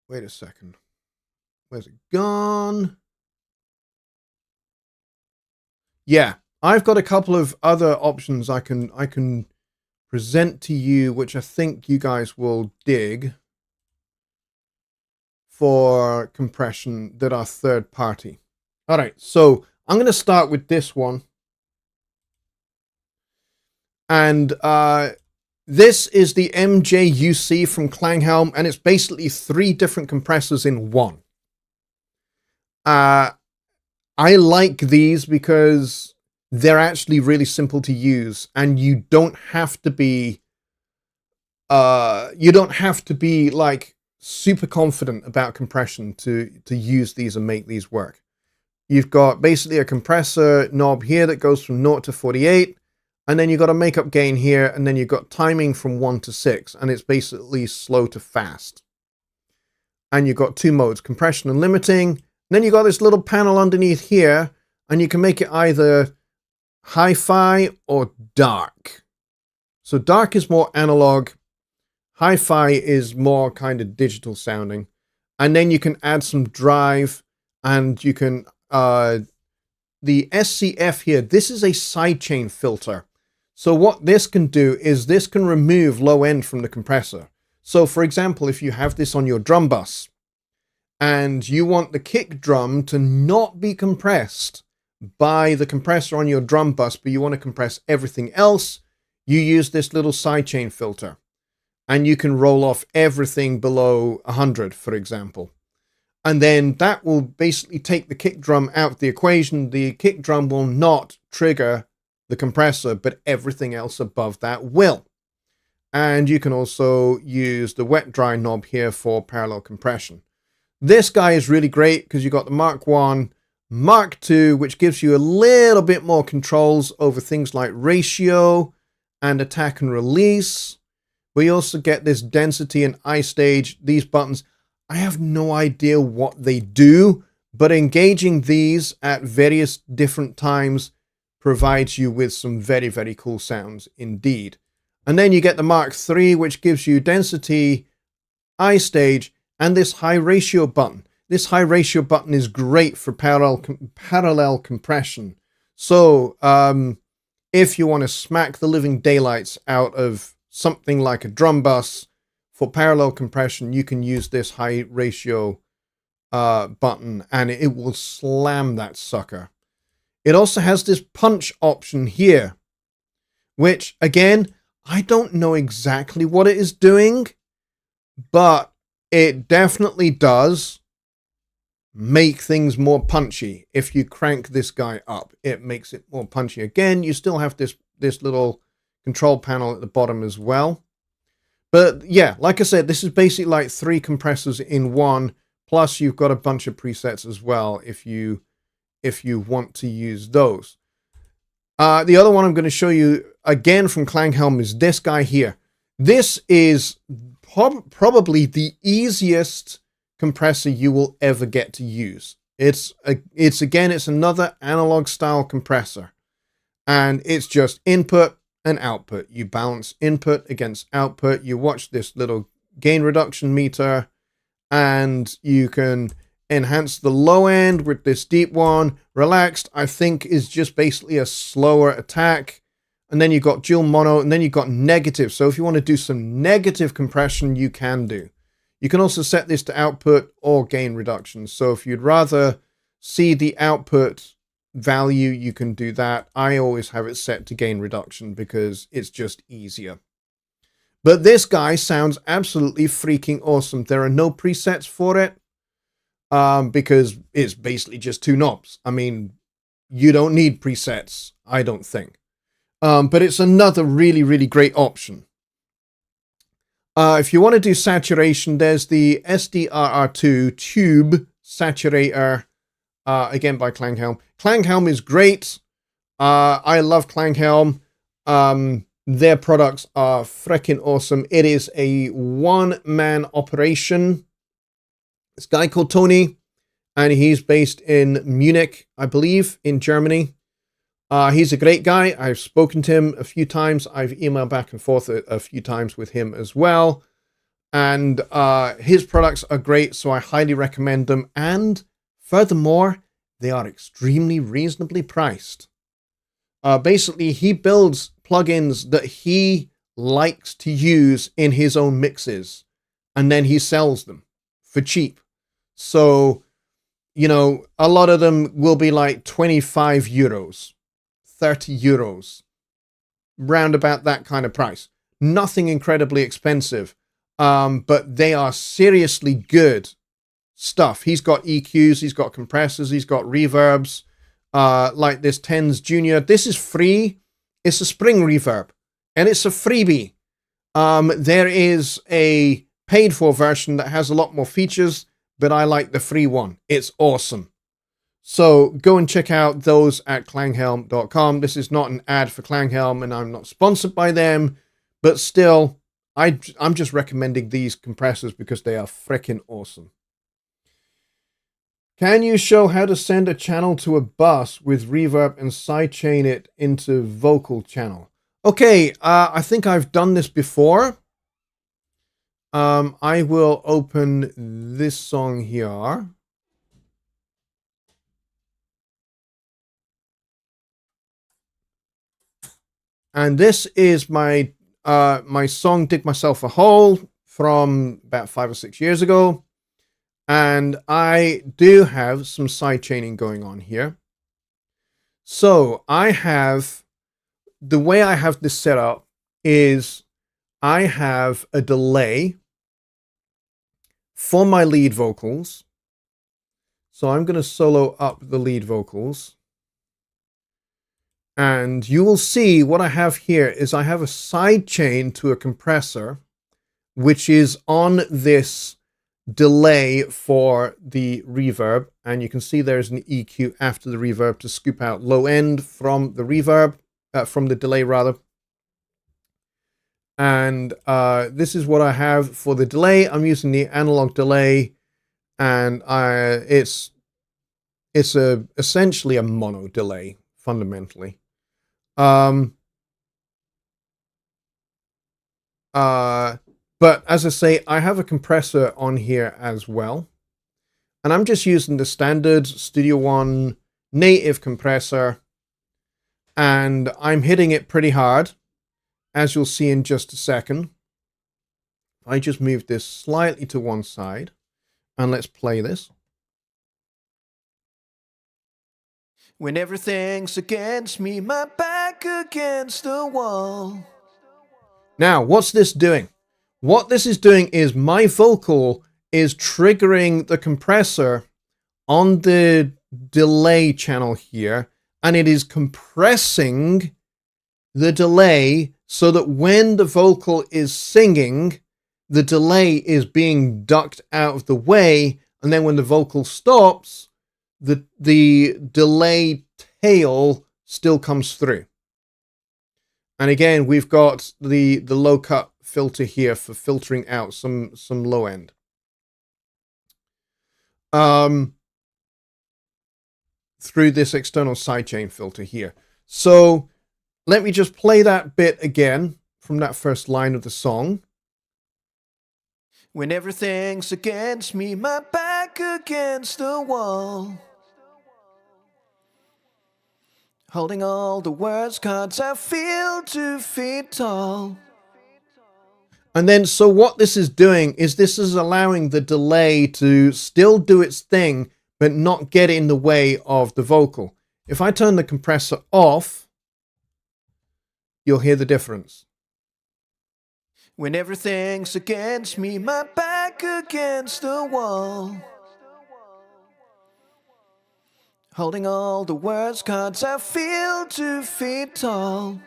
Wait a second. Where's it gone? Yeah, I've got a couple of other options I can present to you, which I think you guys will dig, for compression that are third party. All right, so I'm going to start with this one. And this is the MJUC from Klanghelm, and it's basically 3 different compressors in one. I like these because they're actually really simple to use, and you don't have to be like super confident about compression to use these and make these work. You've got basically a compressor knob here that goes from 0 to 48, and then you've got a makeup gain here, and then you've got timing from 1 to 6, and it's basically slow to fast. And you've got 2 modes, compression and limiting. And then you've got this little panel underneath here, and you can make it either hi-fi or dark. So dark is more analog, hi-fi is more kind of digital sounding. And then you can add some drive, and you can, the SCF here, this is a sidechain filter. So what this can do is this can remove low end from the compressor. So for example, if you have this on your drum bus and you want the kick drum to not be compressed by the compressor on your drum bus, but you want to compress everything else, you use this little sidechain filter and you can roll off everything below 100, for example. And then that will basically take the kick drum out of the equation. The kick drum will not trigger the compressor, but everything else above that will. And you can also use the wet dry knob here for parallel compression. This guy is really great because you got the Mark 1, Mark 2, which gives you a little bit more controls over things like ratio and attack and release. We also get this density and I stage, these buttons. I have no idea what they do, but engaging these at various different times provides you with some very, very cool sounds indeed. And then you get the Mark III, which gives you density, I stage, and this high ratio button. This high ratio button is great for parallel compression. So if you want to smack the living daylights out of something like a drum bus, for parallel compression, you can use this high ratio button and it will slam that sucker. It also has this punch option here, which again, I don't know exactly what it is doing, but it definitely does make things more punchy. If you crank this guy up, it makes it more punchy. Again, you still have this little control panel at the bottom as well. But yeah, like I said, this is basically like 3 compressors in one, plus you've got a bunch of presets as well if you want to use those. The other one I'm going to show you again from Klanghelm is this guy here. This is probably the easiest compressor you will ever get to use. It's another analog style compressor, and it's just input and output. You balance input against output. You watch this little gain reduction meter, and you can enhance the low end with this deep one. Relaxed, I think, is just basically a slower attack. And then you've got dual mono, and then you've got negative. So if you want to do some negative compression, you can do. You can also set this to output or gain reduction. So if you'd rather see the output value, you can do that. I always have it set to gain reduction because it's just easier. But this guy sounds absolutely freaking awesome. There are no presets for it because it's basically just 2 knobs. I mean, you don't need presets, I don't think. But it's another really, really great option. If you want to do saturation, there's the SDRR2 tube saturator, again by Klanghelm. Klanghelm is great. I love Klanghelm. Their products are freaking awesome. It is a one-man operation. This guy called Tony, and he's based in Munich, I believe, in Germany. He's a great guy. I've spoken to him a few times. I've emailed back and forth a few times with him as well. And his products are great, so I highly recommend them. And furthermore, they are extremely reasonably priced. Basically, he builds plugins that he likes to use in his own mixes, and then he sells them for cheap. So, you know, a lot of them will be like 25 euros, 30 euros, round about that kind of price. Nothing incredibly expensive, but they are seriously good stuff. He's got EQs, he's got compressors, he's got reverbs, like this Tens Junior. This is free. It's a spring reverb, and it's a freebie. There is a paid for version that has a lot more features, but I like the free one. It's awesome. So go and check out those at klanghelm.com. This is not an ad for Klanghelm, and I'm not sponsored by them, but still, I'm just recommending these compressors because they are freaking awesome. Can you show how to send a channel to a bus with reverb and sidechain it into vocal channel? Okay, I think I've done this before. I will open this song here. And this is my my song Dig Myself a Hole from about 5 or 6 years ago. And I do have some side chaining going on here. So I have, the way I have this set up is I have a delay for my lead vocals. So I'm going to solo up the lead vocals. And you will see what I have here is I have a side chain to a compressor, which is on this delay for the reverb. And you can see there's an EQ after the reverb to scoop out low end from the reverb, from the delay rather. And this is what I have for the delay. I'm using the analog delay, and it's essentially a mono delay fundamentally. But as I say, I have a compressor on here as well. And I'm just using the standard Studio One native compressor. And I'm hitting it pretty hard, as you'll see in just a second. I just moved this slightly to one side. And let's play this. When everything's against me, my back against the wall. Now, what's this doing? What this is doing is my vocal is triggering the compressor on the delay channel here, and it is compressing the delay so that when the vocal is singing, the delay is being ducked out of the way, and then when the vocal stops, the delay tail still comes through. And again, we've got the low cut filter here for filtering out some low end. Through this external sidechain filter here. So let me just play that bit again from that first line of the song. When everything's against me, my back against the wall. Holding all the words, cards I feel 2 feet tall. And then, so what this is doing is this is allowing the delay to still do its thing, but not get in the way of the vocal. If I turn the compressor off, you'll hear the difference. When everything's against me, my back against the wall. Holding all the words, cards I feel 2 feet tall.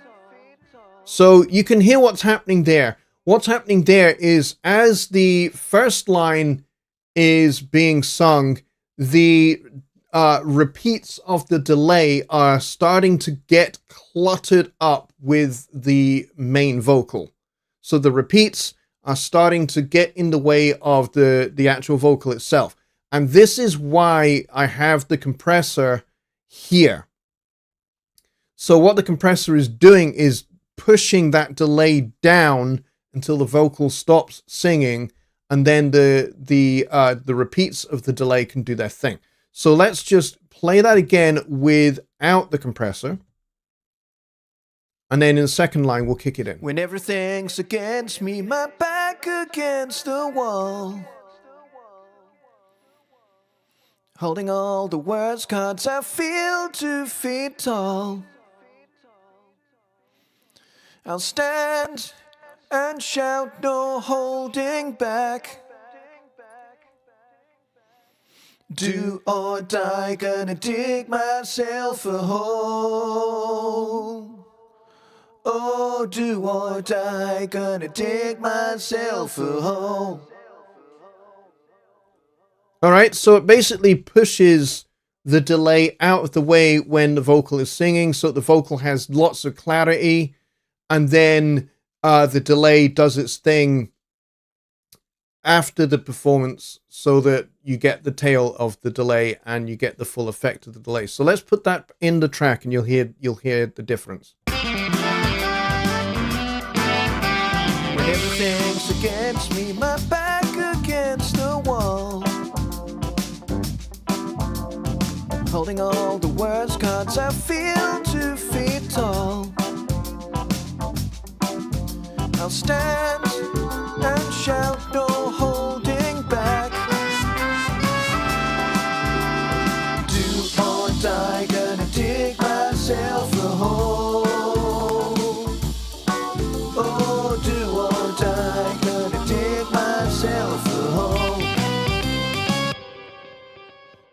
So you can hear what's happening there. What's happening there is as the first line is being sung, the repeats of the delay are starting to get cluttered up with the main vocal. So the repeats are starting to get in the way of the actual vocal itself. And this is why I have the compressor here. So what the compressor is doing is pushing that delay down until the vocal stops singing, and then the repeats of the delay can do their thing. So let's just play that again without the compressor. And then in the second line, we'll kick it in. When everything's against me, my back against the wall. Holding all the words, cards I feel 2 feet tall. I'll stand and shout, no holding back. Do or die, gonna dig myself a hole. Oh, do or die, gonna dig myself a hole. All right, so it basically pushes the delay out of the way when the vocal is singing, so the vocal has lots of clarity, and then the delay does its thing after the performance so that you get the tail of the delay and you get the full effect of the delay. So let's put that in the track and you'll hear the difference. When everything's against me, my back against the wall. Holding all the words, cards I feel 2 feet tall. I'll stand and shout, no holding back. Do or die, gonna dig myself a hole. Oh, do or die, gonna dig myself a hole.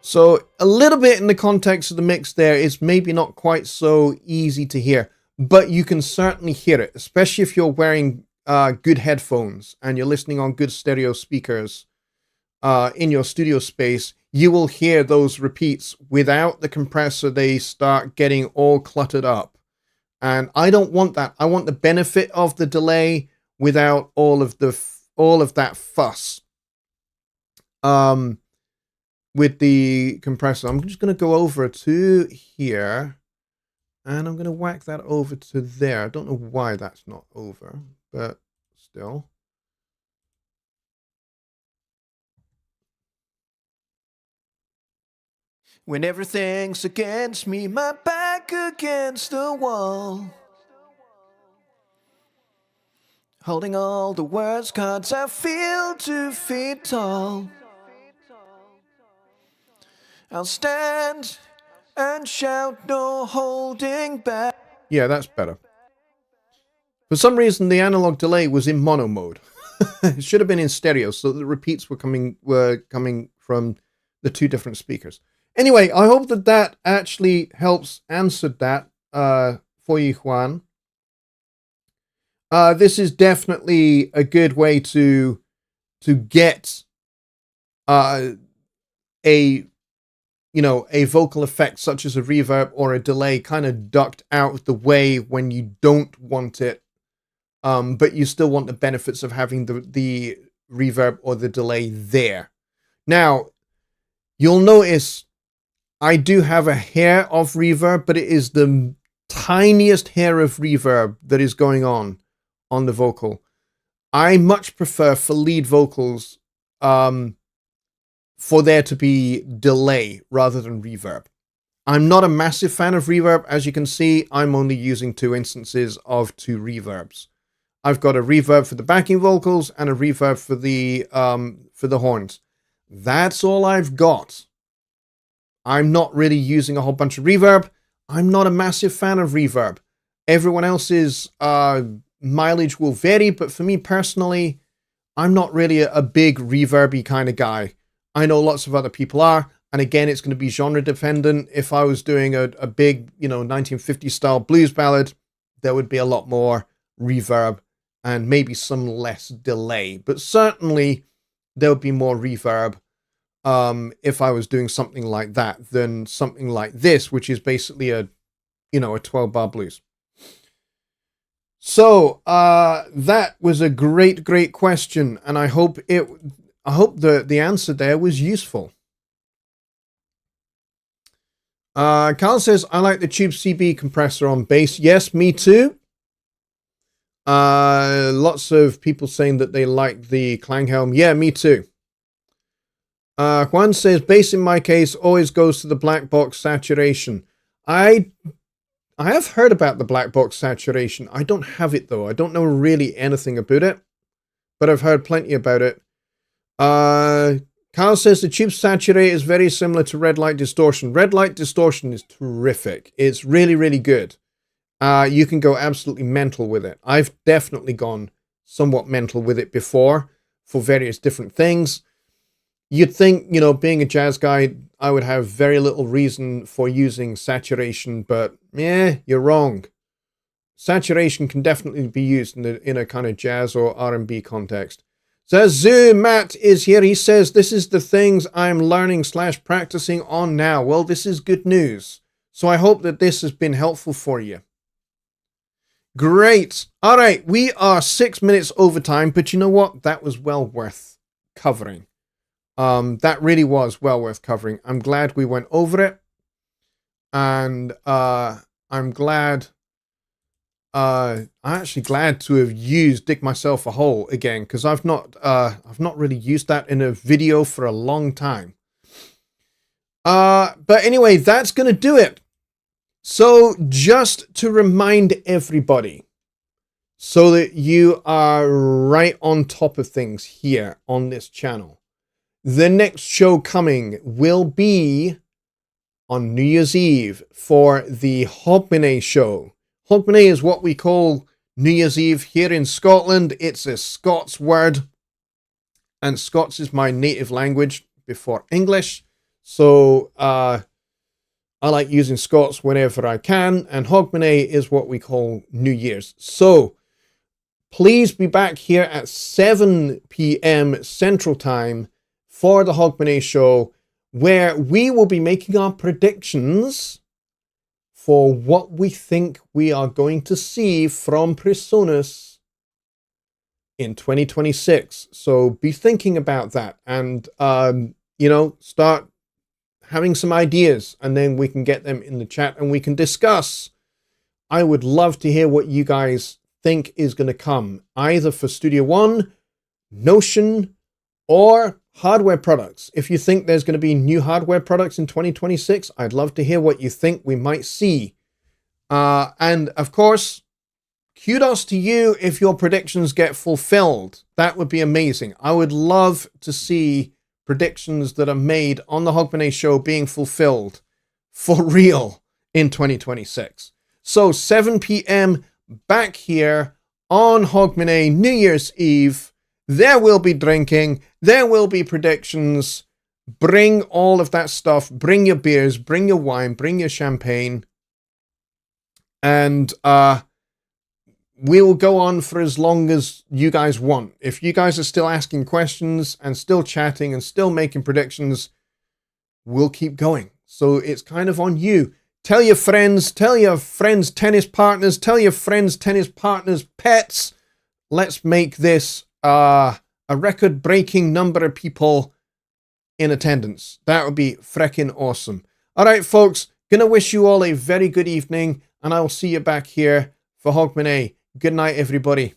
So a little bit in the context of the mix there is maybe not quite so easy to hear, but you can certainly hear it, especially if you're wearing good headphones and you're listening on good stereo speakers in your studio space. You will hear those repeats without the compressor. They start getting all cluttered up. And I don't want that. I want the benefit of the delay without all of that fuss. With the compressor. I'm just going to go over to here and I'm going to whack that over to there. I don't know why that's not over, but still. When everything's against me, my back against the wall, holding all the words, cards I feel 2 feet tall, I'll stand and shout, no holding back. Yeah, that's better. For some reason, the analog delay was in mono mode. It should have been in stereo, so the repeats were coming from the 2 different speakers. Anyway, I hope that actually helps answer that for you, Juan. This is definitely a good way to get a vocal effect such as a reverb or a delay kind of ducked out of the way when you don't want it, but you still want the benefits of having the reverb or the delay there. Now, you'll notice I do have a hair of reverb, but it is the tiniest hair of reverb that is going on the vocal. I much prefer for lead vocals for there to be delay rather than reverb. I'm not a massive fan of reverb. As you can see, I'm only using 2 instances of 2 reverbs. I've got a reverb for the backing vocals and a reverb for the horns. That's all I've got. I'm not really using a whole bunch of reverb. I'm not a massive fan of reverb. Everyone else's mileage will vary, but for me personally, I'm not really a big reverby kind of guy. I know lots of other people are, and again, it's going to be genre dependent. If I was doing a big, 1950s style blues ballad, there would be a lot more reverb and maybe some less delay, but certainly there would be more reverb if I was doing something like that than something like this, which is basically a 12-bar blues. So that was a great question, and I hope the answer there was useful. Carl says, I like the Tube CB compressor on bass. Yes, me too. Lots of people saying that they like the Klanghelm. Yeah, me too. Juan says, bass in my case always goes to the black box saturation. I have heard about the black box saturation. I don't have it though. I don't know really anything about it, but I've heard plenty about it. Carl says the tube saturate is very similar to red light distortion. Red light distortion is terrific. It's really good. You can go absolutely mental with it. I've definitely gone somewhat mental with it before for various different things. You'd think, being a jazz guy, I would have very little reason for using saturation, but you're wrong. Saturation can definitely be used in a kind of jazz or R&B context. So Matt is here. He says, this is the things I'm learning / practicing on now. Well, this is good news. So I hope that this has been helpful for you. Great. All right. We are 6 minutes over time, but you know what? That was well worth covering. That really was well worth covering. I'm glad we went over it. And I'm glad... I'm actually glad to have used Dig Myself a Hole again, because I've not really used that in a video for a long time. But anyway, that's going to do it. So just to remind everybody, so that you are right on top of things here on this channel. The next show coming will be on New Year's Eve for the Hogmanay show. Hogmanay is what we call New Year's Eve here in Scotland. It's a Scots word, and Scots is my native language before English. So I like using Scots whenever I can, and Hogmanay is what we call New Year's. So please be back here at 7 p.m. Central Time for the Hogmanay show, where we will be making our predictions for what we think we are going to see from PreSonus in 2026. So be thinking about that and, start having some ideas, and then we can get them in the chat and we can discuss. I would love to hear what you guys think is going to come, either for Studio One, Notion, or hardware products. If you think there's going to be new hardware products in 2026, I'd love to hear what you think we might see. And of course, kudos to you if your predictions get fulfilled. That would be amazing. I would love to see predictions that are made on the Hogmanay show being fulfilled for real in 2026. So 7 p.m. back here on Hogmanay New Year's Eve. There will be drinking. There will be predictions. Bring all of that stuff. Bring your beers. Bring your wine. Bring your champagne. And we will go on for as long as you guys want. If you guys are still asking questions and still chatting and still making predictions, we'll keep going. So it's kind of on you. Tell your friends tennis partners, tell your friends tennis partners pets. Let's make this a record-breaking number of people in attendance. That would be freaking awesome. All right, folks, gonna wish you all a very good evening, and I will see you back here for Hogmanay. Good night, everybody.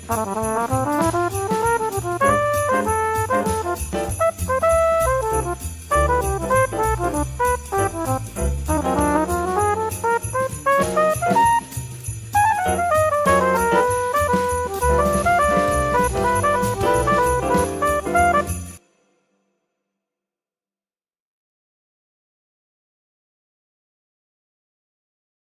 Bye.